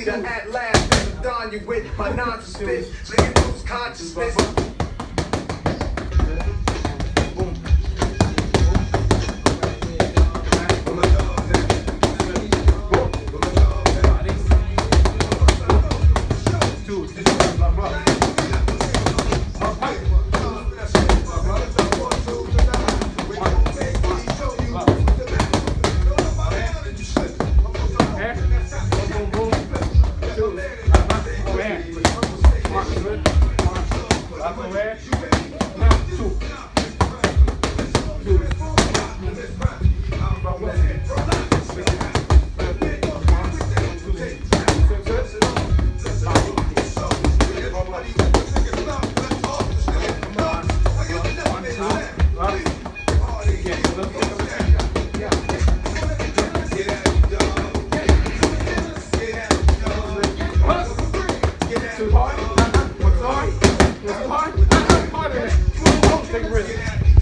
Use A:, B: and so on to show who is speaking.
A: leader at last. I'm done you with my nonsense. So you lose consciousness.
B: Too hard? What's hard? Harder. Take a risk.